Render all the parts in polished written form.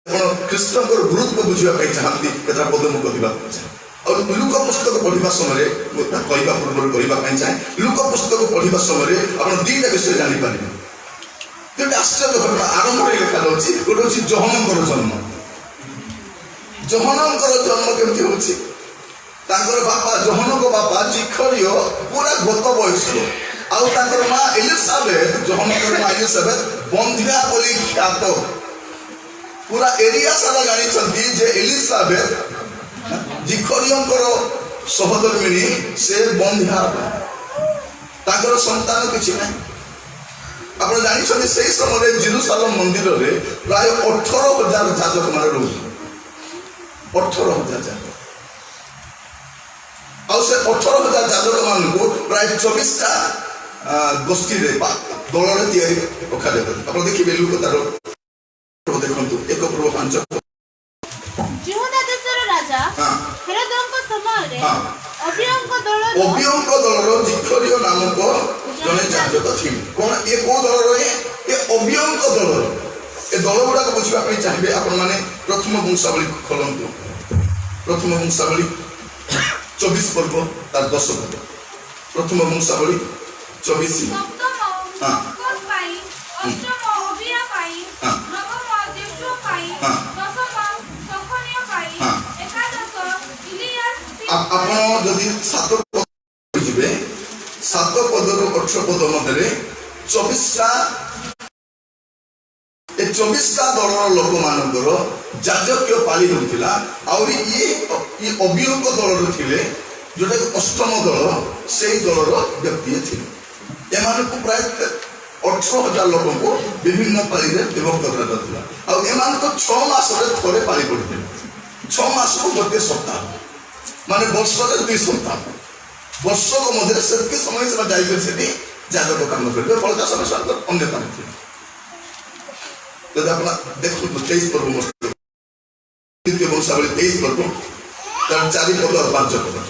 कृष्ण गुरुत्व बुझाई चाहती केतरा पद मुझे कहवाक चाहे और लुक पुस्तक पढ़ा समय कहवा पूर्व करने चाहे लुक पुस्तक पढ़ा समय आप दुईटा विषय जापर दुईटा आश्चर्य घटना आरंभ लिखा जाऊँगी गोटे हूँ जहनकर जन्म जहनकर जन्म केमती हूँ बापा जहनक बापा जिखरीय पूरा गत वयस्क आउ माँ एलिजाबेथ जहनकर माँ एलिजाबेथ बंधिया बोली ख्यात पूरा एरिया सारा जानी जे एलिजाबेथ जिखरीयंकर सहधर्मिणी से बंधिया संतान किसी ना आप जानी से समय जेरुसालेम मंदिर में प्राय 18,000 जाजक मान रोज 18,000 जाजक और से 18,000 जाजक मान को प्राय 24टा गोष्ठी दल रखा आप देखिए लुक तार देखो 1 पूर्व 5 यहूदा देशर राजा हेरोदଙ୍କ ସମୟରେ अभियंक दलर जिखरीय नामक जने जाजक थिले कोन ए को दलर ए अभियंक दलर ए दल गुडा बुझा चाहिए आपण माने प्रथम वंशावली खोलंतु प्रथम वंशावली 24 पर्व तार 10 पर्व प्रथम वंशावली 24 आपण जदि 7 पद जिबे 7 पदर 18 पद मध्य 24टा ए 24टा दलर लोक मानकर जाजकीय पाली होता और ये अभियोग दलर थिले जोटा अष्टम दल से दलर व्यक्ति थे एमान को प्राय 18,000 लोक को विभिन्न पाली विभक्त कर 6 मास थे पाली पड़ते 6 मास को गोटे सप्ताह माने वर्ष 2 सप्ताह वर्ष को मध्य से समय से जाइए जाजक काम करेंगे फलता समय अन्य काम थे देखो 23 पर्व द्वितीय वंशावली 23 पर्व तार 4 पद और 5 पद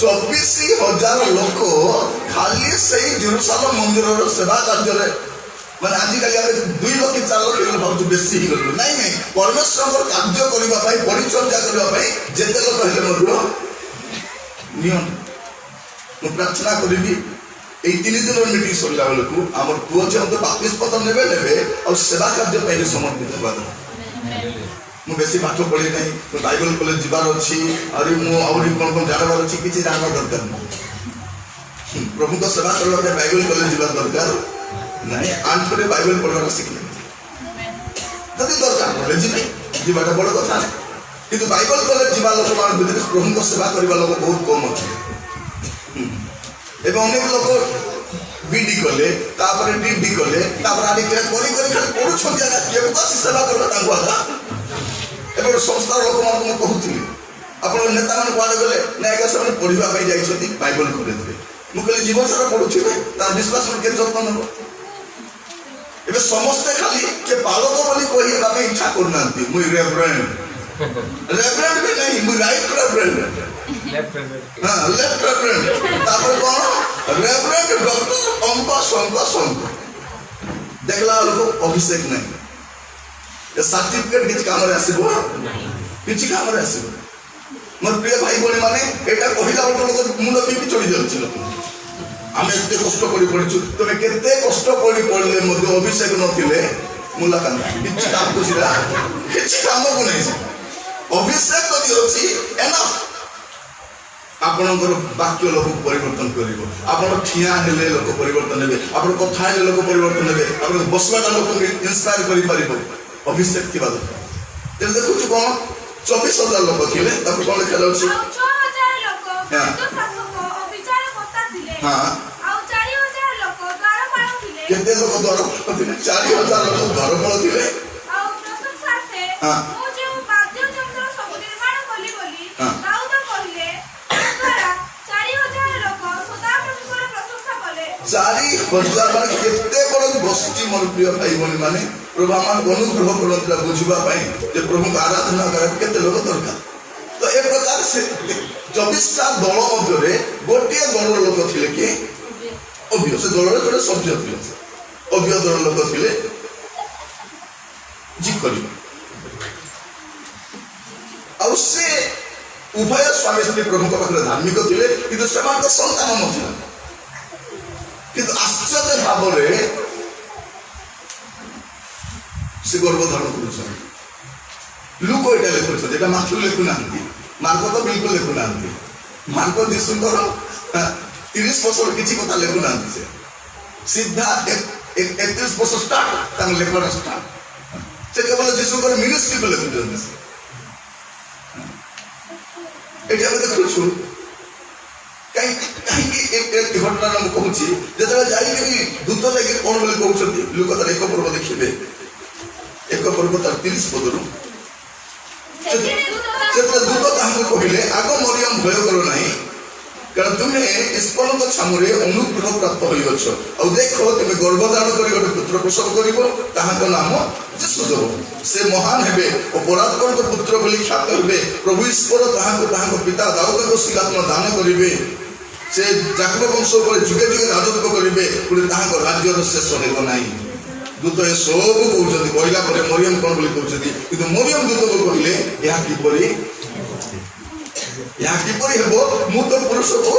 24,000 लोक खाली से जेरुसालेम मंदिर सेवा कार्य माने आजिकल आम 2 लाख 4 लाख भाव बेसी ही गल नहीं नहीं परमेश्वर कार्य करने परिचर्या करने जिते लोक हेल्ले मु प्रार्थना करी 3 दिन मीटिंग सरला बेलू आम पुओ झे तो बाप्तिस्म ने और सेवा कार्य समर्पित हवा मु बेसी पाठ पढ़ी ना बाइबल कॉलेज जीवार अच्छी और मुझे कौन कौन जानवर अच्छी किसी जानवा दरकार नहीं प्रभु को सेवा करने बाइबल कॉलेज जीवार दरकार नहीं आंठे बाइबल पढ़ा शिखले जदि दरकार कॉलेज नहीं जीवाटा बड़ कथा नहीं कि बाइबल कॉलेज जीवा लोक मान भीतर प्रभु को सेवा करने लोक बहुत कम अच्छे एवं अनेक लोक बीडी कले तापर डीडी कले तापर आदि करी खाली पढ़ुछन केबे तो सेवा करबा तांगु आगा एबे संस्था लोक मान को कहउथि आपण नेता मान कोआडे गले ना एका समय पढ़िबा पई जाइछथि बाइबल कॉलेज रे मु कहले जीवन सारा पढ़ुछि तार विश्वास के जत्न नबो एबे समस्त खाली के पालक बोली कहि बापे इच्छा करनांती मु रेवरेंड भी नहीं मु राइट रेवरेंड हां लेफ्ट रेवरेंड तापर कोन रेवरेंड डॉक्टर अंका संका देखला लोक अभिषेक नहीं ये सर्टिफिकेट किसी काम रे आसीबो किसी काम रे आसीबो मोर प्रिय भाई बहन माने एटा कहिला लोक मुंड भी चढ़ी जाउछि लोक आमे एते कष्ट करी पड़छु तमे केते कष्ट करी पड़ले मध्य अभिषेक नथिले मुलाकात किछि काम कुछिरा किछि काम को नहीं अभिषेक जदि अछि एनफ आपनकर वाक्य लोक परिवर्तन करिवो आपन ठिया हेले लोक परिवर्तन हेबे आपन कथा हेले लोक परिवर्तन हेबे आपन बसवाटा लोक इंस्पायर करि परिबो अभिषेक की बात तेरे देखो छु कोन 24,000 लोक थिले तब कोन लिखा जाउछि 6,000 लोक जो शासक अविचार करता थिले हां आ 4,000 लोक द्वारपाल थिले केते लोक द्वारपाल थिले 4,000 लोक द्वारपाल थिले आ प्रशंसार्थे मु जे वाद्य यंत्र सब निर्माण कली बोली दाऊद कहिले द्वारा 4,000 लोक सदा प्रभुकर प्रशंसा कले 4,000 माने केते बड़ गोष्ठी मोर प्रिय भाई बहन माने प्रभु आम अनुग्रह करता बुझापी प्रभु को आराधना कर लोक दरकार तो ए प्रकार से 24टा दल मध्य गोटे कि अभ्य से दल जोड़े सभ्य थे अभ्य दल लोक थे जी कर उभय स्वामी स्त्री प्रभु पाखे धार्मिक थे कि संतान ना कि आश्चर्य भाव से गर्भधारण कर लुक ये लिखुं माथु लिखुना मार्क तो बिल्कुल लिखुना मार्क जीशुकर 30 वर्ष किसी कथा लिखुना सीधा 31 वर्ष स्टार्ट लिखा स्टार्ट से केवल जीशुकर मिनिस्ट्री को लिखुं ये देखु कहीं घटना मुझे कहूँ जो दूत लगे कौन बोले कहते लोक तार एक पर्व देखिए एक पर्व तार 30 पदर दूत कहले आग मरियम भय करो ना कारण तुम्हें स्पलक छामुरे अनुग्रह प्राप्त होइछ आ देखो तुम्हें गर्भधारण कर गोटे पुत्र प्रसव कर नाम यीशु देव से महान हेबे और परात्पर पुत्र बोली ख्यात हेबे प्रभु ईश्वर पिता दाऊद श्रीआत्मा दान करेंगे से जाकब वंश पर जुगे जुगे राजत्व करेंगे पुणी राज्यर शेष होना दूत ए सब कहते कहला मरियम कौन बोली कहते कि मरियम दूत को कहले किपरि हेबो मु तो पुरुष को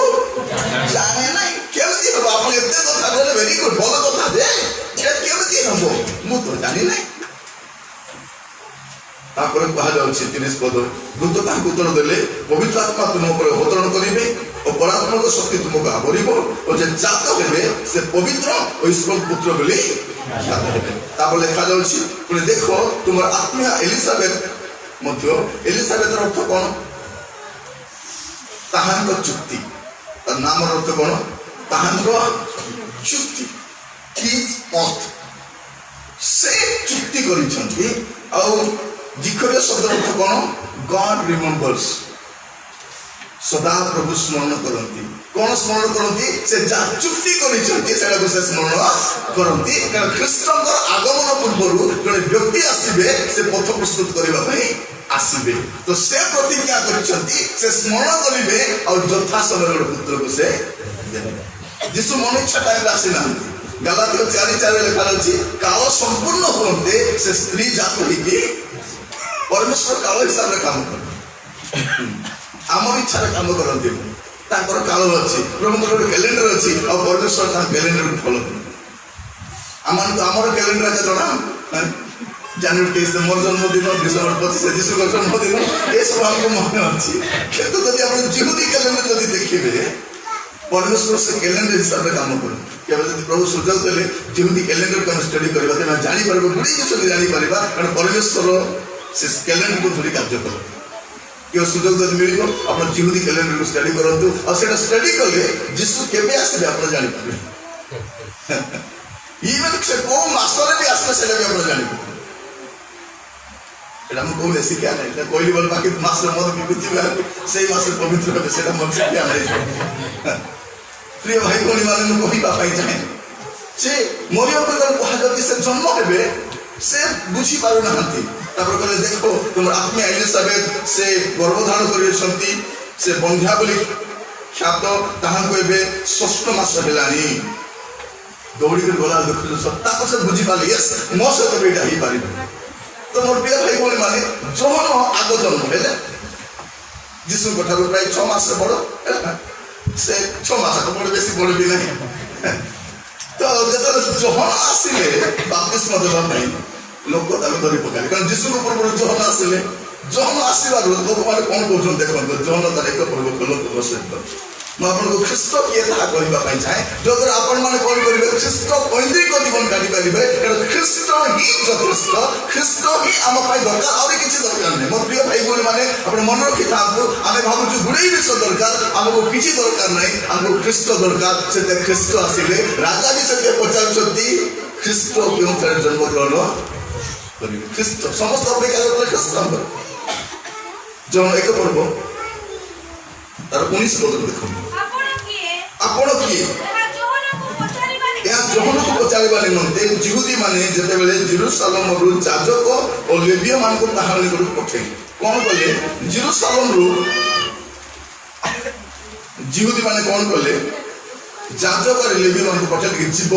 जाने ना केमती हेबो आपण एते कथा बोले वेरी गुड भल कथा दे केमती हेबो मु तो जानि ना तापर कहा जाउछि 30 पद दूत तांको उत्तर देले पवित्र आत्मा तुम ऊपर अवतरण करिवे और परात्मक शक्ति तुमको आवरिबो और जे जात हेबे से पवित्र और ईश्वर पुत्र बोली ख्यात हेबे तापर लिखा जाउछि पुणी देखो तुम आत्मा एलिजाबेथ मध्य एलिजाबेथ अर्थ कोन ताहांको चुक्ति तार नाम अर्थ कोन ताहांको चुक्ति किस पथ से चुक्ति करिसंती आ जिखरे शब्द अर्थ कोन गॉड रिमेंबर्स सदा प्रभु स्मरण करती कौन स्मरण करती से जा चुक्ति करिसंती सेटा को से स्मरण करती कारण ख्रीष्टकर आगमन पूर्व जड़े व्यक्ति आसीबे से पथ प्रस्तुत करबा पई आसीबे तो से प्रतिज्ञा करिसंती से स्मरण करिवे और यथा समय पुत्र को से देबे यीशु मन इच्छा टाइम आसीना गलातियों 4:4 लिखा अछि काल संपूर्ण होते से स्त्री जात होई परमेश्वर काल हिसाब रे काम कर आमर इच्छा रे काम करते ताकर काल अछि प्रभुकर गोटे कैलेंडर अछि और परमेश्वर ता कैलेंडर फॉलो आमर कैलेंडर के जणा जनवरी 23 मोर जन्मदिन डिसेम्बर 25 जीशुकर जन्मदिन ये सब हमको मन अछि किंतु यदि आपण यहूदी कैलेंडर यदि देखिबे परमेश्वर से कैलेंडर हिसाब रे काम कर केवल यदि प्रभु सुजल देले यहूदी कैलेंडर को स्टडी करबा तेना जानि परबो गुडी विषय जानि परबा कारण परमेश्वर से कैलेंडर को धरि कार्य कर के सुजल यदि मिलिबो आपण यहूदी कैलेंडर को स्टडी करंतु और सेटा स्टडी करले यीशु केबे आसीबे आपण जानि परबे इवन से को मासरे भी आसले सेटा भी आपण जानि परबे एटा हम कोले शिक्षा नै कोइली बोल बाकी मासरे मद विभूति से मासरे पवित्र होबे सेटा मन शिक्षा नै प्रिय भाई कोनी माने को ही बापाई जाए से मरियम को जब कहा जाती से जन्म हेबे से बुझी पारु नहंती तापर कहले देखो तुम आत्मा एलिजाबेथ से गर्भधारण करिसंती से बंध्या बोली ख्यात ताहां को एबे 6 मास हेलानी दौड़ी के गोला देखो सत्ता को से बुझी पाले यस मो से तो बेटा ही पारी तो मोर प्रिय भाई कोनी माने जहन आगो जन्म हेले जीशु को ठाकुर प्राय 6 मास से बड़ से 6 मास तो बड़ बेसी बड़ भी नहीं तो जब जहन आसिले बाप्तिस्म देबा पई लोक ताके धरि पकाले कारण जीशु को पूर्व जहन आसिले जहन आसीबार लोक माने कोन कहउछन देखो जहन तार एक पूर्व लोक बसत म आपन को ख्रीष्ट के था कहबा पई चाहे जगर आपन माने कोन करिवे ख्रीष्ट पैंद्रिक जीवन काटी परिबे कारण ख्रीष्ट ही यथेष्ट ख्रीष्ट ही हम पई दरकार और किछि दरकार नै मोर प्रिय भाई बोले माने आपन मन रखि थांतु आमे भाबु छु गुडे विश्व दरकार हमको किछि दरकार नै हमको ख्रीष्ट दरकार से ख्रीष्ट आसीले राजा भी सत्य पचार सती ख्रीष्ट क्यों तर जन्म ग्रहण करिवे ख्रीष्ट समस्त अपेक्षा करले ख्रीष्ट हम जन एक पर्व तार 19 पद देखो आपण किए या जोहन को पचारिबा निमंते यहूदी माने जते बेले जेरूशलेम रु जाजक और लेविय मान को कहानी को पठे कोन कले जेरूशलेम रु यहूदी माने कोन कले ଯାଜକ ଲେବି ମାନଙ୍କୁ ପଚାରିକି ଯିବ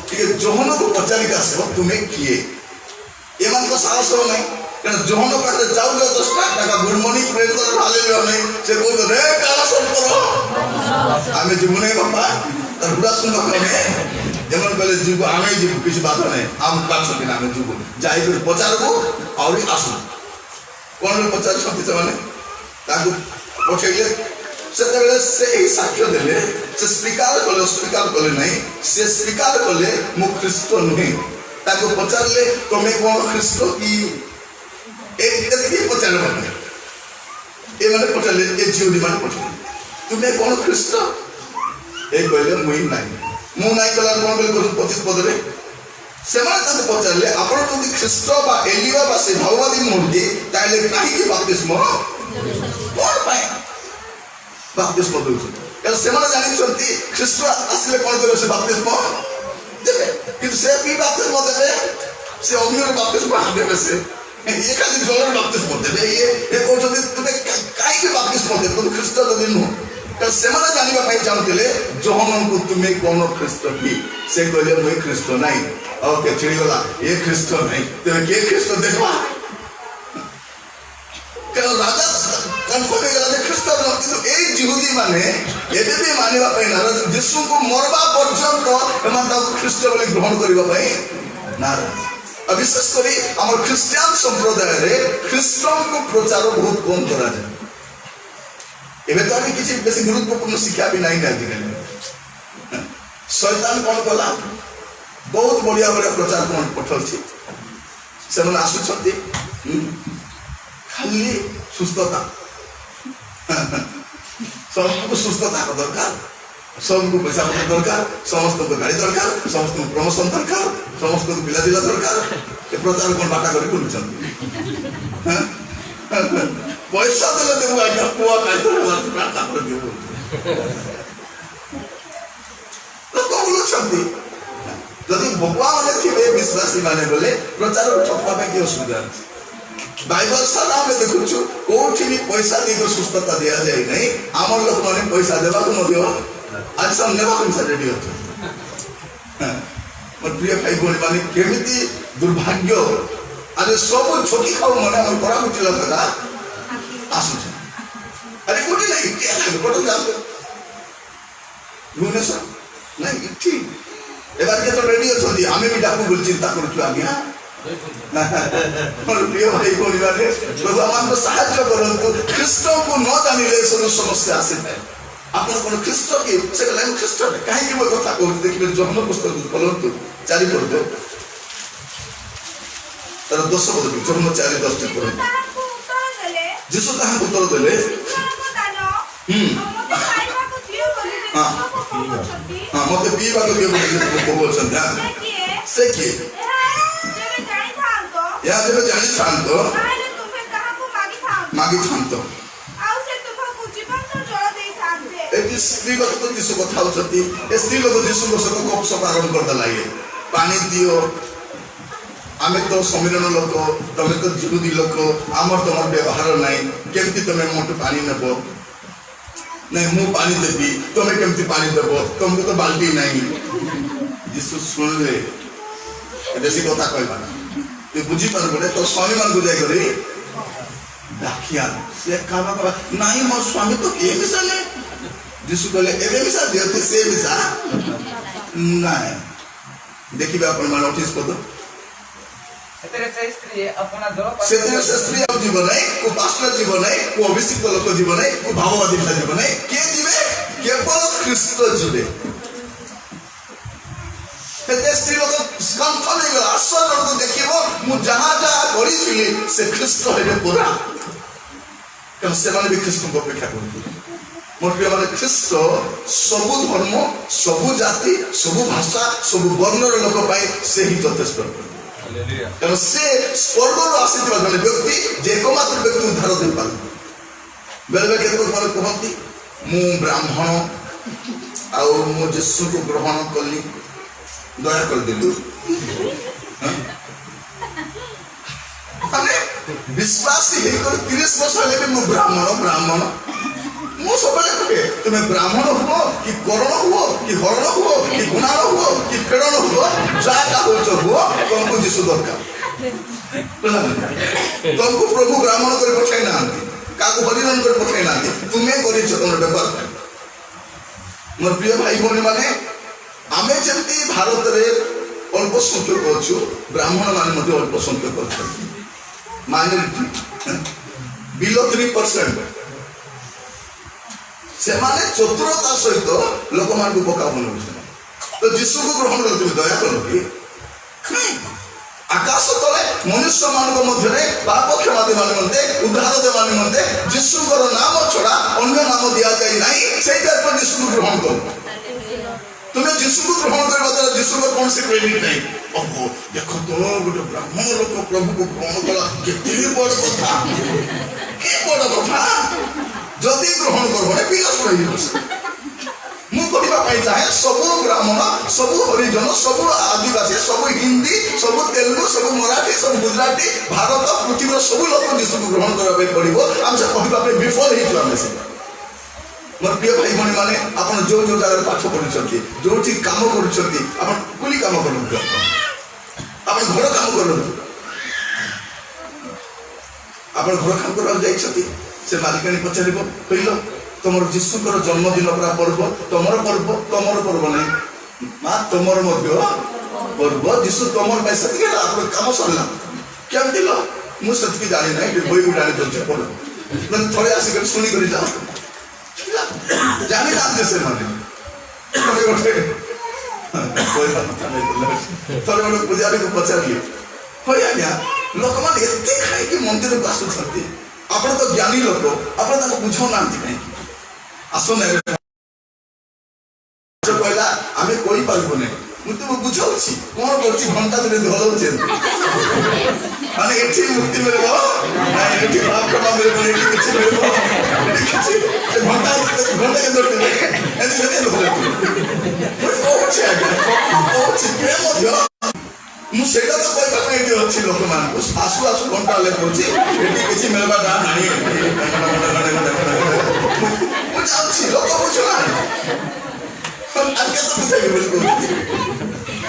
ଟିକେ ଯୋହନକୁ ପଚାରିକି ଆସିବ ତୁମେ କିଏ। ଏମାନଙ୍କ ସାହସ ନାହିଁ, କାରଣ ଯୋହନ ପାଖରେ ଯାଉଛ ଦଶଟା ଟଙ୍କା ଗୁଡ ମର୍ଣ୍ଣିଂ ପ୍ରେଜ୍ କର ହାଲେଲୁୟା ନାହିଁ। ସେ କହୁଛ ରେ କାଳ ସର୍ପର ଆମେ ଯିବୁ ନାହିଁ ବାପା, ତାର ବୁଢା ଶୁଣ ଆମେ ଯେମାନେ କହିଲେ ଯିବୁ ଆମେ ଯିବୁ କିଛି ବାଧ ନାହିଁ, ଆମ କାଛନ୍ତି ଆମେ ଯିବୁ ଯାଇକରି ପଚାରବୁ ଆହୁରି ଆସୁ। କଣ ପଚାରୁଛନ୍ତି ସେମାନେ, ତାଙ୍କୁ ପଠେଇଲେ ସେତେବେଳେ ସେ ସାକ୍ଷ୍ୟ ଦେଲେ, ସେ ସ୍ୱୀକାର କଲେ ନାହିଁ, ସେ ସ୍ୱୀକାର କଲେ ମୁଁ ଖ୍ରୀଷ୍ଟ ନୁହେଁ। ତାଙ୍କୁ ପଚାରିଲେ ତମେ କଣ ଖ୍ରୀଷ୍ଟ କି, ଏତିକି ପଚାରିଲେ ମାନେ ଏମାନେ ପଚାରିଲେ, ଏ ଝିଅଟି ମାନେ ପଚାରିଲେ ତୁମେ କଣ ଖ୍ରୀଷ୍ଟ, ଏ କହିଲେ ମୁଁ ନାହିଁ କଲା କଣ କହିଲେ 25 ପଦରେ ସେମାନେ ତାଙ୍କୁ ପଚାରିଲେ ଆପଣ ଯଦି ଖ୍ରୀଷ୍ଟ ବା ଏଲିଆ ବା ସେ ଭାବବାଦୀ ନୁହନ୍ତି ତାହେଲେ କାହିଁକି ବାପ୍ତିସ୍ମ କଣ ପାଇଁ ବାପ୍ତିସ୍ମ ଦେଉଛନ୍ତି। କାରଣ ସେମାନେ ଜାଣିଛନ୍ତି ଖ୍ରୀଷ୍ଟ ଆସିଲେ କଣ କରିବେ, ସେ ବାପ୍ତିସ୍ମ ଦେବେ, କିନ୍ତୁ ସେ କି ବାପ୍ତିସ୍ମ ଦେବେ, ସେ ଅଗ୍ନିର ବାପ୍ତିସ୍ମ ଦେବେ, ସେ ଇଏ ଖାଲି ଜଳର ବାପ୍ତିସ୍ମ ଦେବେ। ଇଏ କହୁଛନ୍ତି ତୁମେ କାହିଁକି ବାପ୍ତିସ୍ମ ଦେବେ, ତୁମେ ଖ୍ରୀଷ୍ଟ ଯଦି ନୁହଁ। କାରଣ ସେମାନେ ଜାଣିବା ପାଇଁ ଚାହୁଁଥିଲେ ଯୋହନଙ୍କୁ ତୁମେ କଣ ଖ୍ରୀଷ୍ଟ କି, ସେ କହିଲେ ମୁଁ ଖ୍ରୀଷ୍ଟ ନାହିଁ। ଓକେ ଛିଡ଼ିଗଲା, ଏ ଖ୍ରୀଷ୍ଟ ନାହିଁ, ତେବେ କିଏ ଖ୍ରୀଷ୍ଟ ଦେଖବା। କାରଣ ରାଜା କନଫର୍ମ ହେଇଗଲା ଯେ ଖ୍ରୀଷ୍ଟ ନୁହଁ, କିନ୍ତୁ ଏଇ ଜିହୁଦୀ ମାନେ ଏବେ ବି ମାନିବା ପାଇଁ ନାରାଜ, ଯୀଶୁଙ୍କୁ ମରବା ପର୍ଯ୍ୟନ୍ତ ଏମାନେ ତାକୁ ଖ୍ରୀଷ୍ଟ ବୋଲି ଗ୍ରହଣ କରିବା ପାଇଁ ନାରାଜ। ଆଉ ବିଶେଷ କରି ଆମର ଖ୍ରୀଷ୍ଟିଆନ ସମ୍ପ୍ରଦାୟରେ ଖ୍ରୀଷ୍ଟଙ୍କୁ ପ୍ରଚାର ବହୁତ କମ କରାଯାଏ। ଏବେ ତ ଆମେ କିଛି ବେଶୀ ଗୁରୁତ୍ୱପୂର୍ଣ୍ଣ ଶିକ୍ଷା ବି ନାହିଁ ଆଜିକାଲି। ଶୈତାନ କଣ କଲା, ବହୁତ ବଢିଆ ପ୍ରଚାର ପଠାଉଛି। ସେମାନେ ଆସୁଛନ୍ତି ଖାଲି ସୁସ୍ଥତା, ସମସ୍ତଙ୍କୁ ସୁସ୍ଥତା ଦରକାର, सबको पैसा पत्र दरकार, समस्त को गाड़ी दरकार, समस्त को प्रमोशन दरकार, समस्त को पिला दिला दरकार। ए प्रचार कोन बाटा करी कोन पैसा देले देबो आज्ञा पुआ काई तो प्रार्थना कर देबो लोक बोलुछंती जदि भगवान थिबे विश्वासी माने बोले प्रचार ठप्पा पे की असुविधा अछि। बाइबल सारा में देखुछु कोठी भी पैसा देको सुस्थता दिया जाय नहीं, आमर लोक माने पैसा देबा को न दियो आज सब नेबा को रेडी होतो। मोर प्रिय भाई बोल माने केमिति दुर्भाग्य अरे सब छोटी खाऊ मने हमर बड़ा कुटिला लगा आसु छ। अरे कोठी नहीं के लागे कोठी जाबे भुवनेश्वर नहीं इठी एबार के तो रेडी अछंती आमे भी डाकू बोल चिंता करछु आज्ञा। मोर प्रिय भाई बोल माने प्रभु हमको सहायता करंतु ख्रीष्ट को न जानिले सब समस्या आसे है। आपण कोन ख्रीष्ट के से लाइन ख्रीष्ट काहे कि मो कथा कहू देखिबे जन्म पुस्तक पलंतु चारि पढ़ दो तर 10 पद जन्म 4:10 पढ़ जीसु कहा उत्तर देले मते खाइबा को दियो बोली हां मते पीबा को दियो बोली बोलछन से के या जब जानि थांतो ताले तुमे कहा को मागी थांतो आउ से तुमको जीवन तो जोड़ देई थांते ए स्त्री लोग तो जीसु को थाउछती ए स्त्री लोग जीसु को सब कप सब आरंभ कर दलाए पानी दियो आमे तो सम्मिलन लोक तमे तो जुदी लोक आमर तमर व्यवहार नाही केमति तमे मोट पानी नेबो नहीं मु पानी देबी तमे केमति पानी देबो तुमको तो बाल्टी नाही। जीसु सुनले देसी कथा कहबा तू बुझी पर बड़े तो स्वामी मान को जाय करे डाकिया से काबा नाही मोर स्वामी तो के मिसा ने जीसु कहले एबे मिसा देते से मिसा नाही देखिबा अपन मान नोटिस कर दो सेतरे से स्त्री अपना दो सेतरे से स्त्री अब जीवन है को पास्टर जीवन है को अभिषिक्त लोक जीवन है को भाववादी जीवन है के जीवे केवल ख्रीष्ट जीवे सेते स्त्री लोक कन्फर्म हो गला आश्चर्य लोक देखिबो मु जहां जहां करी छिली से ख्रीष्ट हेबे पूरा कम से माने भी ख्रीष्ट को अपेक्षा करथि। मोर प्रिय माने ख्रीष्ट सब धर्म सब जाति सब भाषा सब वर्णर लोक पाए से ही यथेष्ट कारण से स्वर्ग आसी व्यक्ति जे एकमात्र व्यक्ति उद्धार दे पार बेले बेले केते माने कहती मु ब्राह्मण आउ मु यीशु को ग्रहण कली दया कर दिलु माने विश्वासी हे कर 30 वर्ष ले मु ब्राह्मण मु सबले कहे तुमे ब्राह्मण हो कि कर्ण हो कि हरण हुओ कि गुणाण हुओ कि फेड़न हुओ जाटा होच हुओ तुमको यीशु दरकार तुमको प्रभु ब्राह्मण कर पठाई ना काको बलिदान कर पठाई ना तुम्हें करिछ तुम व्यापार मोर प्रिय भाई भौणी माने आमे जमती भारत रे अल्प संख्यक अच्छु ब्राह्मण माने मध्य अल्प संख्यक अछथि माइनॉरिटी बिलो 3% से माने चतुरता सहित लोक मान को बोका बनउछन तो यीशु को ग्रहण करते दया करो कि आकाश तले मनुष्य मान मध्य पाप क्षमा देवा निमंते उद्धार देवा निमंते यीशु नाम छड़ा अन्य नाम दिया जाए नहीं से यीशु को ग्रहण करो तुम्हें यीशु को ग्रहण करवा द्वारा यीशु को कौन से क्रेडिट नहीं ओहो देखो तो गोटे ब्राह्मण लोक प्रभु को ग्रहण कला केते बड़ कथा के बड़ कथा जदि ग्रहण करबो बिलास रही मु कहबा पाई चाहे सब ब्राह्मण सब हरिजन सब आदिवासी सब हिंदी सब तेलुगु सब मराठी सब गुजराती भारत पृथ्वी सब लोक यीशु को ग्रहण करबा पड़िबो हम से कहबा पे विफल ही हम से मोर प्रिय भाई भौणी माने आपण जो जो जगह पाठ पढुछंती जो ठीक काम करूछंती आपण कुली काम करनु आपण घर काम करनु आपण घर काम करवा जाइछंती से मालिकानी पचारिबो कहिलो तमर यीशुकर जन्मदिन पूरा पर्व तमर पर्व नहीं मां तमर मध्य पर्व यीशु तमर में सतके आपण काम सरला केम दिलो मु सतकी जानि नहीं बोई उडाले दछ पड़ मन थोड़े आसी कर सुनी करी जाओ जाने जानते से माने थोड़े गोटे कोई बात नहीं थोड़े गोटे पुजारी को पचार लियो होय आज्ञा लोक मान एते खाई कि मंदिर को आसु छथि आपण तो ज्ञानी लोक आपण ताको बुझो नांती नहीं आसो ने जो कहला आमे कोई पारबो नहीं मु तो बुझाउछि कोन करछि घंटा धरे धलौछि माने एठी मुक्ति मिलबो ना एठी पाप क्षमा मिलबो एठी किछि मिलबो किछि घंटा के धरते एठी केते लोक ओछि ओछि के मध्य मु सेटा तो कोई बात नहीं अछि लोक मान को आसु आसु घंटा ले पहुंची एठी किछि मिलबा ना नाही मु जाउछि लोक बुझला आगे तो बुझाई बिल्कुल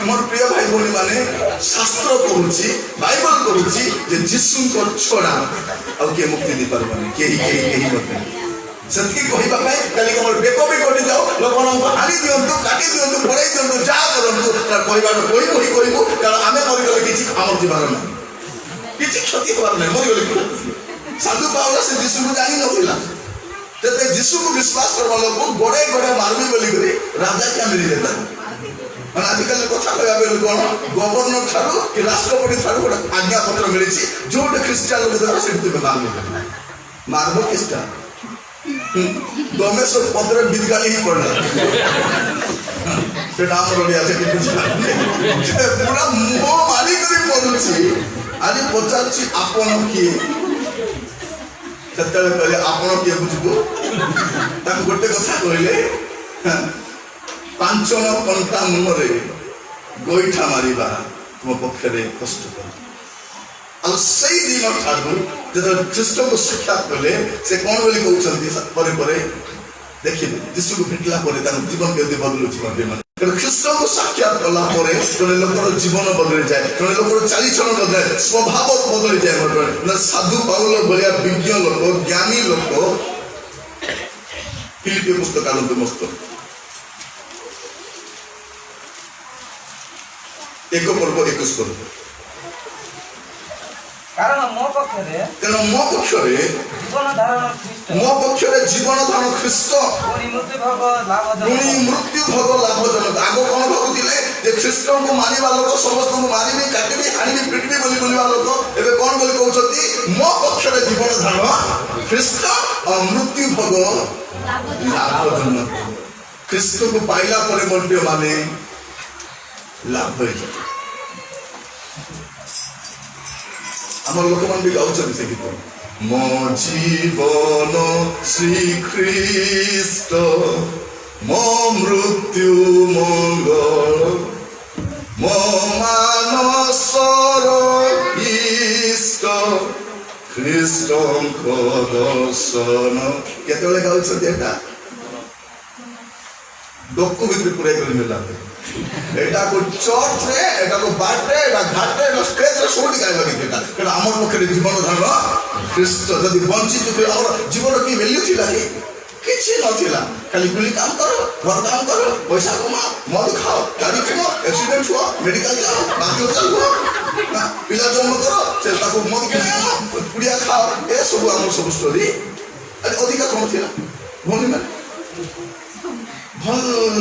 मोर प्रिय भाई भौणी माने शास्त्र कहूची बाइबल कहूची जे यीशु को छोड़ा आ के मुक्ति दे परबनी केही मत सत्य कहिबा पाए काली हमर बेको भी कोटी जाओ लोकन को हानि दियंतु काटी दियंतु पड़ाई दियंतु जा करंतु ता कहिबा कोई कहबो कारण आमे मरि गले किछि हमर जीवन नै किछि क्षति होबार नै मरि गले साधु पावला से यीशु को जानि नथिला तते यीशु को विश्वास करबा लोग गोड़े गोड़े मारबी बोली करे राजा क्या मिली देता माने आजकल कथा कहबा बेल कोन गवर्नर थारु कि राष्ट्रपति थारु गोटे आज्ञा पत्र मिलिछि जोटे ख्रिस्टियन लोग द्वारा सेठी पे मारबो किसका दोमेश्वर पत्र बिदगाली ही पड़ला से नाम रोडिया से कि बुझा पूरा मुंह मारी करी पडुछि आज पचारछि आपण की सत्तर कहले आपण के बुझबो ताक गोटे कथा कहले पांचन पंता मुहरे गोइठा मारिबा तुम पक्षरे कष्ट कर आ सही दिन ठाकु जब ख्रीष्ट को साक्षात कले से कोन बोली कहउछंती परे परे देखिबे यीशु को भेटला परे तार जीवन केते बदलु जीवन बे माने ख्रीष्ट को साक्षात कला परे जने लोकर जीवन बदल जाए जने लोकर चाली चलन बदल स्वभाव बदल जाए मतलब साधु पाउल भलिया विज्ञ लोक ज्ञानी लोक फिलिपी पुस्तक आलंत मस्त एक पर्व 21 पर्व कारण मो पक्षरे जीवन धारण ख्रीष्ट पुणी मृत्यु भोग लाभजनक आगो कोन भाबुतिले जे ख्रीष्ट को मानिबा लोक समस्त को मारिबी काटिबी हानिबी पिटबी बोली बोलिबा लोक एबे कोन बोली कहउछथि मो पक्षरे जीवन धारण ख्रीष्ट और मृत्यु भोग लाभजनक ख्रीष्ट को पाइला परे मर्त्य माने लाभ होय आम लोक मान भी गाँव से गीत मो जीवन श्री ख्रीष्ट मो मृत्यु मंगल मो मानसर इष्ट ख्रीष्ट दर्शन केतले गाँव डोकू भी पूरे कर मिला एटा को चर्च रे एटा को बाट रे एटा घाट रे एटा स्टेज रे सोडी गाय लगे केटा केटा हमर पखरे जीवन धर्म ख्रिस्ट जदि वंचित थे और जीवन की वैल्यू थिला किछि नथिला खाली गुली काम करो घर काम करो पैसा कमाओ मद खाओ गाड़ी छुओ एक्सीडेंट हुआ मेडिकल जाओ बाकी चलो पिला जन्म करो से ताको मद खाओ पुड़िया खाओ ए सब हमर सब स्टोरी अरे अधिका कोन थिला भोनी में भल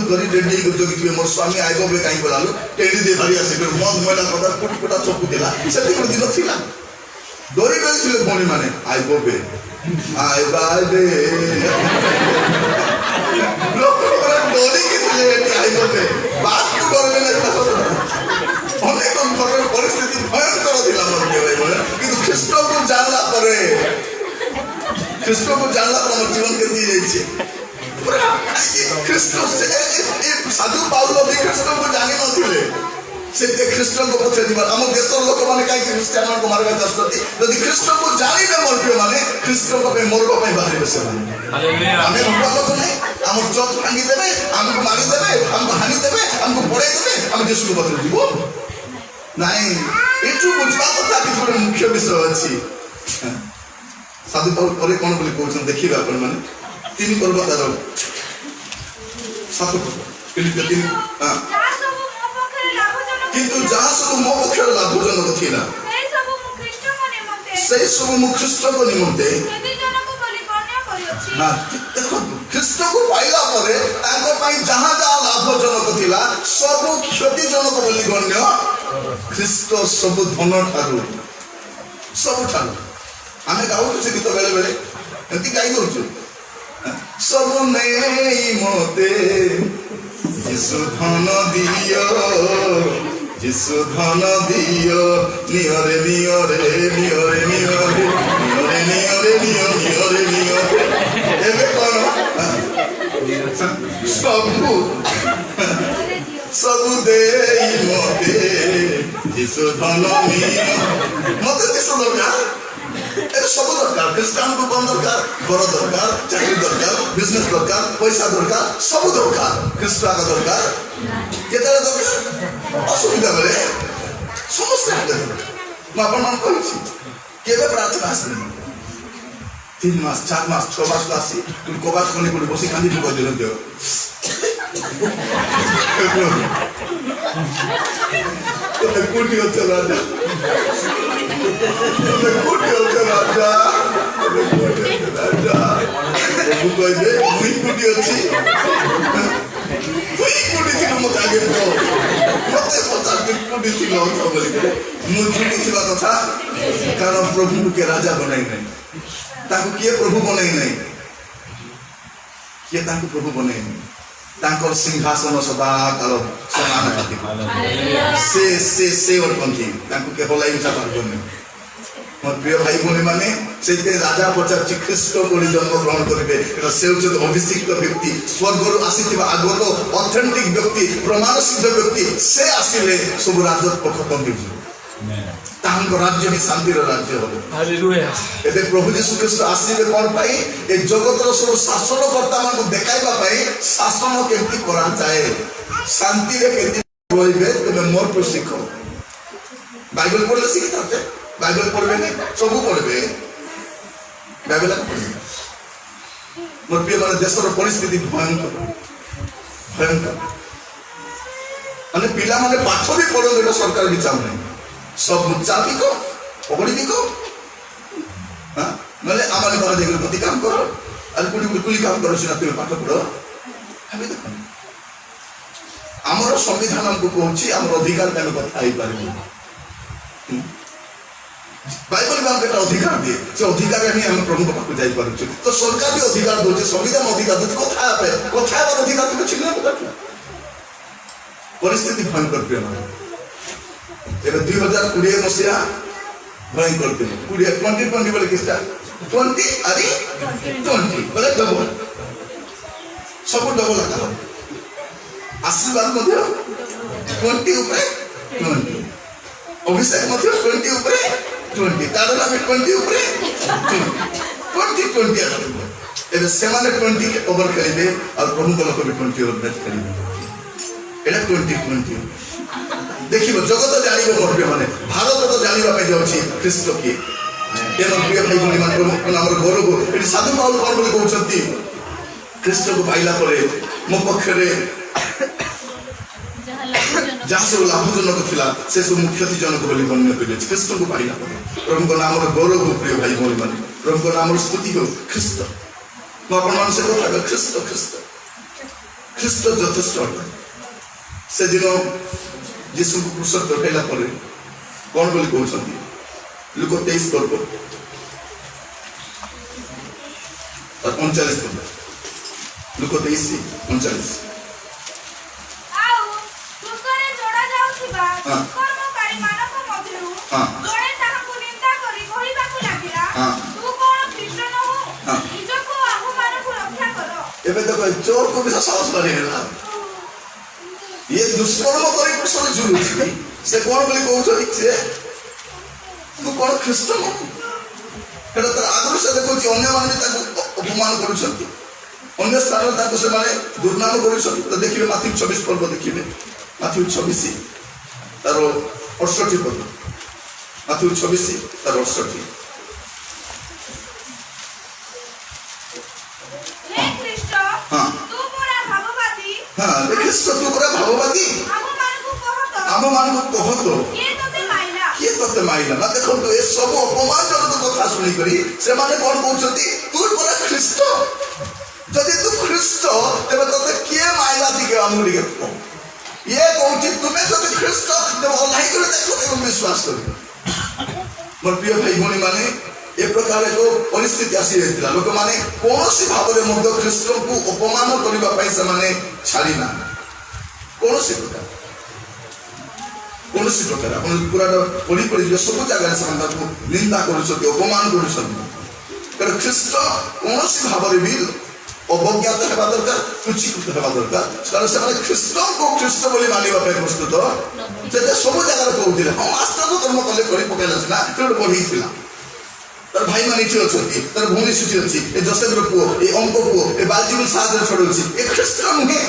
गरी डेडी को जोगी थे मोर स्वामी आइबो बे काई बोलालो टेडी दे धरी आसे फिर मद मैला कदा कोटी कोटा चपु दिला सेति को दिन थिला डोरी डोरी थिले भोनी माने आइबो बे आई बाय बे लोक को डोरी के थिले आइबो बे बात को डोरे ना अनेक प्रकार परिस्थिति भयंकर थिला मोर के भाई बोले किंतु ख्रिस्ट को जानला परे ख्रिस्ट को जानला पर हमर जीवन के दी जाई छे ख्रिस्ट से साधु पाउलो भी ख्रिस्ट को जानि नथिले से ख्रिस्ट को पछे दिबा हम देशर लोक माने काई क्रिश्चियन को मारबा दस्तती यदि ख्रिस्ट को जानि न मोर प्रिय माने ख्रिस्ट को पे मोरबा पे बाहर बसे हालेलुया हमें भगवान लोक नहीं हम चर्च भांगी देबे हमको मारी देबे हमको हानि देबे हमको पड़े देबे हम यीशु को बदल दिबो नहीं एटू बुझबा कथा कि थोड़े मुख्य विषय अछि साधु पाउल परे कोन बोली कहउछन देखिबा अपन माने तीन पर्वत आरो सात पर्वत तीन हां किंतु जहाँ सब मो पक्षर लाभजनक थिला से सब मु ख्रिस्ट को निमंते हां देखो ख्रिस्ट को पाइला परे ताको पई जहाँ जहाँ लाभजनक थिला सब क्षतिजनक बोली गण्य ख्रिस्ट सब धन ठारू सब ठारू आमे गाउ से गीत बेले बेले एंती गाई करछु सब नहीं मोते यीशु धन दियो यीशु धन दियो नियरे नियरे नियरे नियरे नियरे नियरे नियरे नियरे एबे कोन सब देई मोते यीशु धन नियो मोते यीशु दरकार ए सब दरकार क्रिश्चियन को बंद दरकार घर दरकार चाकरी दरकार बिजनेस दरकार पैसा दरकार सब दरकार ख्रिस्ट का दरकार केतरा दरकार असुविधा बेले समस्या है मैं अपन मान कहछि केबे प्रार्थना आसनी 3 मास 4 मास 6 मास आसी तुम कोबास कोनी कोनी बसी कांदी को दिलन दियो तो कुटी होते राजा तो कुटी होते राजा वो कहबे मुई कुटी अछि तुई कुटी थी मत आगे को मते पता कि कुटी थी लो तो बोली मु कुटी थी कथा कारण प्रभु के राजा बनाई नहीं ताको किए प्रभु बनाई नहीं किए ताको प्रभु बनाई नहीं तांकर सिंहासन सदा काल समान रहती से और पंथी तांको के हलाई उठा पारबनी मोर प्रिय भाई भौणी माने सेते राजा पचार ख्रिस्ट को जन्म ग्रहण करिवे एटा से उचित अभिषिक्त व्यक्ति स्वर्गरु आसीथिबा आगत ऑथेंटिक व्यक्ति प्रमाण सिद्ध व्यक्ति से आसीले सब राजत्व खत्म होई तांको राज्य भी शांतिर राज्य हो हालेलुया एबे प्रभु यीशु ख्रिस्ट आसीबे कोन पाई ए जगतर सब शासन कर्ता मान को देखाइबा पाई शासन केमती करा जाए शांति रे केमती होइबे तमे मोर को सिखो बाइबल पढ़ले सिखताते बाइबल पढ़बे ने सब पढ़बे बाइबल मोर प्रिय माने देशर परिस्थिति भयंकर भयंकर अने पिला माने पाठ भी पढ़ो सरकार भी चाहू नहीं सब चाबी को पकड़ी को हां नले आमाले बाबा देखो प्रति काम करो अल कुडी कुली काम करो सिना तुम पाठ पढ़ो हमें देखो हमर संविधान हमको कहछि हमर अधिकार में कथा आइ पारबो बाइबल में हमके अधिकार दिए से अधिकार में हम प्रभु पाख जाई पारछु तो सरकार भी अधिकार दोजे संविधान अधिकार दोजे कथा आपे कथा पर अधिकार तो छिने पता परिस्थिति भयंकर प्रिय एबे 2020 मसिया भयंकर दिन 2020 बोले किसटा 20 अरे 20 बोले डबल सब डबल आता आशीर्वाद मध्य 20 ऊपर 20 अभिषेक मध्य 20 ऊपर 20 ताडला में 20 ऊपर 20 आता ଏବେ ସେମାନେ 20 ଓଭର ଖେଳିବେ ଆଉ ପ୍ରଭୁଙ୍କ ଲୋକ ବି 20 ଓଭର ମ୍ୟାଚ୍ ଖେଳିବେ। ଏଇଟା 2020 ଦେଖିବ ଜଗତ ଜାଣିବ ପଢ଼ିବେ ମାନେ ଭାରତ ତ ଜାଣିବା ପାଇଁ ଯାଉଛି ଖ୍ରୀଷ୍ଟ କିଏ। ତେଣୁ ପ୍ରିୟ ଭାଇ ଭଉଣୀ ମାନେ ଆମର ଗୌରବ ଏଠି ସାଧୁ ପାଉଲ କଣ ବୋଲି କହୁଛନ୍ତି ଖ୍ରୀଷ୍ଟକୁ ପାଇଲା ପରେ ମୋ ପକ୍ଷରେ ଯାହା ସବୁ ଲାଭଜନକ ଥିଲା ସେ ସବୁ କ୍ଷତିଜନକ ବୋଲି ଗଣ୍ୟ କରିଅଛି ଖ୍ରୀଷ୍ଟକୁ ପାଇଲା ପରେ। ପ୍ରଭୁଙ୍କ ନାମର ଗୌରବ ପ୍ରିୟ ଭାଇ ଭଉଣୀ ମାନେ ପ୍ରଭୁଙ୍କ ନାମର ସ୍ତୁତି ହେଉ ଖ୍ରୀଷ୍ଟ। ମୁଁ ଆପଣମାନଙ୍କ ସହିତ କଥା ଖ୍ରୀଷ୍ଟ ଖ୍ରୀଷ୍ଟ ଖ୍ରୀଷ୍ଟ ଯଥେଷ୍ଟ ଅଟେ। ସେଦିନ ଯୀଶୁଙ୍କୁ କ୍ରୁଶରେ ଚଢ଼ାଇଲା ପରେ କଣ ବୋଲି କହୁଛନ୍ତି ଲୁକ 23 ପର୍ବ 39 ପର୍ବ ଲୁକ 23:39 ଏବେ ଦେଖ ଚୋରକୁ ବି ସାହସ ହେଲା ଇଏ ଦୁଷ୍କର୍ମ କରି କୃଷ୍ଣ ଝୁଲୁଛି ସେ କଣ ବୋଲି କହୁଛନ୍ତି ସେ ତୁ କଣ ଖ୍ରୀଷ୍ଟ ନୁହଁ। ସେଟା ତାର ଆଗରୁ ସେ ଦେଖୁଛି ଅନ୍ୟମାନେ ବି ତାକୁ ଅପମାନ କରୁଛନ୍ତି ଅନ୍ୟ ସ୍ଥାନରେ ତାକୁ ସେମାନେ ଦୁର୍ନାମ କରୁଛନ୍ତି। ତ ଦେଖିବେ ମାଥ୍ୟୁ 24 ପର୍ବ ଦେଖିବେ ମାଥ୍ୟୁ 24 ତାର 68 ପର୍ବ ମାଥ୍ୟୁ 24 ତାର 68 ଖ୍ରୀଷ୍ଟ ତୁ ପୁରା ଭାବବାଦୀ ଆମମାନଙ୍କୁ କହ ତ କିଏ ତତେ ମାଇଲା ନା। ଦେଖନ୍ତୁ ଏସବୁ ଅପମାନଜନକ କଥା ଶୁଣିକରି ସେମାନେ କଣ କହୁଛନ୍ତି ତୁ ପୁରା ଖ୍ରୀଷ୍ଟ। ଯଦି ତୁ ଖ୍ରୀଷ୍ଟ ତେବେ ତତେ କିଏ ମାଇଲା ଟିକେ ଆମକୁ ଟିକେ କହ। ଇଏ କହୁଛି ତୁମେ ଯଦି ଖ୍ରୀଷ୍ଟ ତେବେ ଓହ୍ଲାଇ କରି ଦେଖ ଏବଂ ବିଶ୍ୱାସ କରିବ। ମୋର ପ୍ରିୟ ଭାଇ ଭଉଣୀ ମାନେ ଏ ପ୍ରକାର ଏକ ପରିସ୍ଥିତି ଆସିଯାଇଥିଲା ଲୋକମାନେ କୌଣସି ଭାବରେ ମଧ୍ୟ ଖ୍ରୀଷ୍ଟଙ୍କୁ ଅପମାନ କରିବା ପାଇଁ ସେମାନେ ଛାଡ଼ି ନାହାନ୍ତି କୌଣସି ପ୍ରକାର ଆପଣ ପୁରା ପଢିଯିବେ ସବୁ ଜାଗାରେ ସେମାନେ ତାକୁ ନିନ୍ଦା କରୁଛନ୍ତି ଅପମାନ କରୁଛନ୍ତି। କାରଣ ଖ୍ରୀଷ୍ଟ କୌଣସି ଭାବରେ ବି ଅବଜ୍ଞାତ ହେବା ଦରକାର ପୁଚୀକୃତ ହେବା ଦରକାର। କାରଣ ସେମାନେ ଖ୍ରୀଷ୍ଟଙ୍କୁ ଖ୍ରୀଷ୍ଟ ବୋଲି ମାନିବା ପାଇଁ ପ୍ରସ୍ତୁତ ସେଟା ସବୁ ଜାଗାରେ କହୁଥିଲେ ହଁ ଆସ୍ଥାକୁ କର୍ମ କଲେ କରି ପକେଇଲା ସିନା ଗୋଟେ ବଢେଇଥିଲା ତାର ଭାଇମାନେ ଏଠି ଅଛନ୍ତି ତାର ଭଉଣୀ ସେଠି ଅଛି ଏ ଯୋସେଫର ପୁଅ ଏ ଅଙ୍କ ପୁଅ ଏ ବାଲଜିବୁଲ ସାହାଯ୍ୟରେ ଛଡଉଛି ଏ ଖ୍ରୀଷ୍ଟ ନୁହେଁ।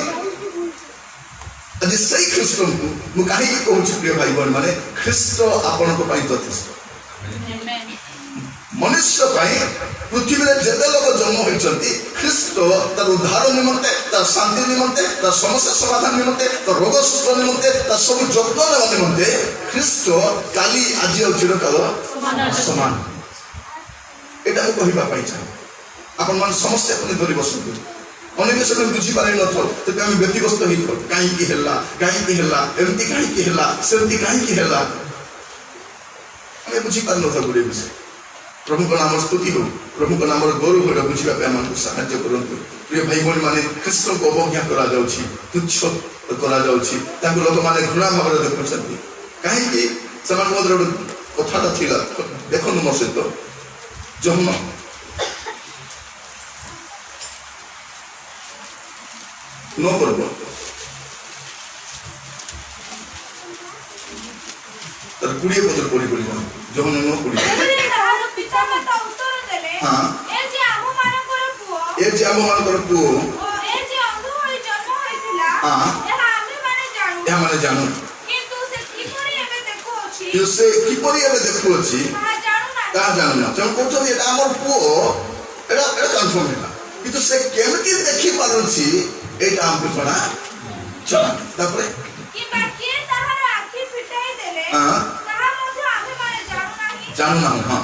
ଆଜି ସେଇ ଖ୍ରୀଷ୍ଟଙ୍କୁ ମୁଁ କାହିଁକି କହୁଛି ପ୍ରିୟ ଭାଇ ଭଉଣୀ ମାନେ ଖ୍ରୀଷ୍ଟ ଆପଣଙ୍କ ପାଇଁ ଯଥେଷ୍ଟ। ମନୁଷ୍ୟ ପାଇଁ ପୃଥିବୀରେ ଯେତେ ଲୋକ ଜନ୍ମ ହୋଇଛନ୍ତି ଖ୍ରୀଷ୍ଟ ତାର ଉଦ୍ଧାର ନିମନ୍ତେ ତାର ଶାନ୍ତି ନିମନ୍ତେ ତାର ସମସ୍ୟା ସମାଧାନ ନିମନ୍ତେ ତାର ରୋଗ ସୁସ୍ଥ ନିମନ୍ତେ ତାର ସବୁ ଯତ୍ନ ନେବା ନିମନ୍ତେ ଖ୍ରୀଷ୍ଟ କାଲି ଆଜି ଆଉ ଚିରକାଳ ସମାନ। ଏଇଟା ମୁଁ କହିବା ପାଇଁ ଚାହେଁ। ଆପଣମାନେ ସମସ୍ୟାକୁ ନେଇ ଧରି ବସନ୍ତୁ ଅନେକ ସମୟ ବୁଝିପାରିନଥାଉ ତେବେ ଆମେ ବ୍ୟତିବ୍ୟସ୍ତ ହେଇଥାଉ କାହିଁକି ହେଲା ଏମିତି କାହିଁକି ହେଲା ସେମିତି କାହିଁକି ହେଲା ଆମେ ବୁଝିପାରିନଥାଉ ଗୋଟିଏ ବିଷୟ। ପ୍ରଭୁଙ୍କ ନାମର ସ୍ତୁତି ହଉ ପ୍ରଭୁଙ୍କ ନାମର ଗୌରବ ଏଇଟା ବୁଝିବା ପାଇଁ ଆମକୁ ସାହାଯ୍ୟ କରନ୍ତୁ। ପ୍ରିୟ ଭାଇ ଭଉଣୀ ମାନେ ଖ୍ରୀଷ୍ଟଙ୍କୁ ଅବଜ୍ଞା କରାଯାଉଛି ତୁଚ୍ଛ କରାଯାଉଛି ତାଙ୍କୁ ଲୋକମାନେ ଘୃଣା ଭାବରେ ଦେଖୁଛନ୍ତି କାହିଁକି ସେମାନଙ୍କ ମଧ୍ୟରେ ଗୋଟେ କଥାଟା ଥିଲା ଦେଖନ୍ତୁ ମୋ ସହିତ ଜହ୍ନ ନ ପର୍ବ ତାର 20 ପଦ ପଢି ଜହ୍ନ ନ ପଢି ଏ ଯେ ଆମମାନଙ୍କର ପୁଅ ଏମାନେ ଜାଣୁ କିନ୍ତୁ ସେ କିପରି ଏବେ ଦେଖୁଅଛି ତାହା ଜାଣୁନା। ତେଣୁ କହୁଛନ୍ତି ଏଟା ଆମର ପୁଅ ଏଟା କନଫର୍ମ ହେଲା କିନ୍ତୁ ସେ କେମିତି ଦେଖିପାରୁଛି ଏଇଟା ଆମକୁ ଜଣା ତାପରେ ଜାଣୁନାହୁଁ। ହଁ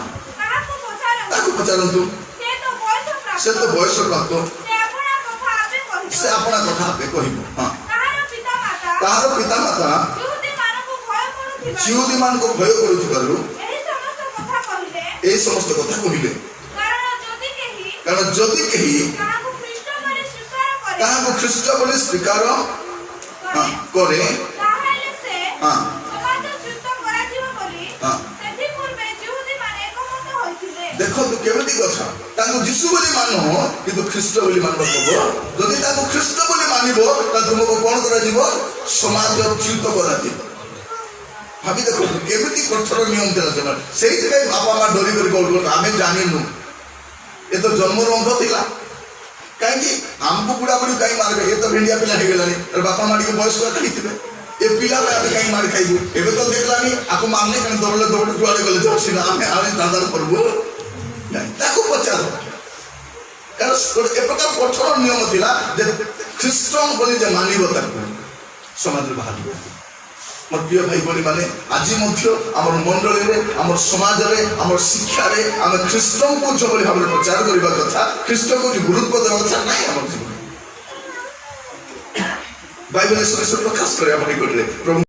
ତାକୁ ପଚାରନ୍ତୁ ସେ ତ ବୟସ ପ୍ରାପ୍ତ ସେ ଆପଣା କଥା ଆପେ କହିବ। ହଁ ତାହାର ପିତାମାତା ଜିହୁଦୀ ମାନଙ୍କୁ ଭୟ କରୁଥିବାରୁ এই সমস্ত কথা কহিলে কারণ যদি কেহি তাহাকে খ্রিস্ট বলে স্বীকার করে দেখন্তু কেমিতি কথা তাকে যিশু বলে মানো কিন্তু খ্রিস্ট বলে মানবা হব। যদি তাকে খ্রিস্ট বলে মানিব তাহলে তোমাকে কোন করা যাব সমাজচ্যুত করা যাব। ভাবি দেখো কেমিতি কঠোর নিয়ম ଥିଲା ସେମାନେ ସେଇଥିପାଇଁ ବାପା ମା ଡରି କରି କହୁଥିଲେ ଆମେ ଜାଣିନୁ ଏ ତ ଜନ୍ମରୁ ଅନ୍ଧ ଥିଲା कहीं हमको बुढ़ा बुढ़ी कहीं मारे ये तो भेंडिया पिला हो गलानी बापा माड़ी के बयस खाई ए पिला आगे कहीं मार खाइबू एबे तो देखलानी आपको मारने कने दौड़ले दौड़ जुआड़े गले जासी ना हमें आले दादार करबो नहीं ताको पचारो कारण ए प्रकार कठोर नियम थिला जे ख्रिस्टान बोली जे मानिबो ताको समाज रे बाहर मोर प्रिय भाई बोली माने आज मध्य हमर मंडली रे हमर समाज रे हमर शिक्षा रे हम ख्रिस्टान को जो बोली हमर प्रचार करबा कथा ख्रिस्ट को जो गुरुत्व देबा कथा नहीं हमर जीवन बाइबल से प्रकाश करे अपनी करले प्रभु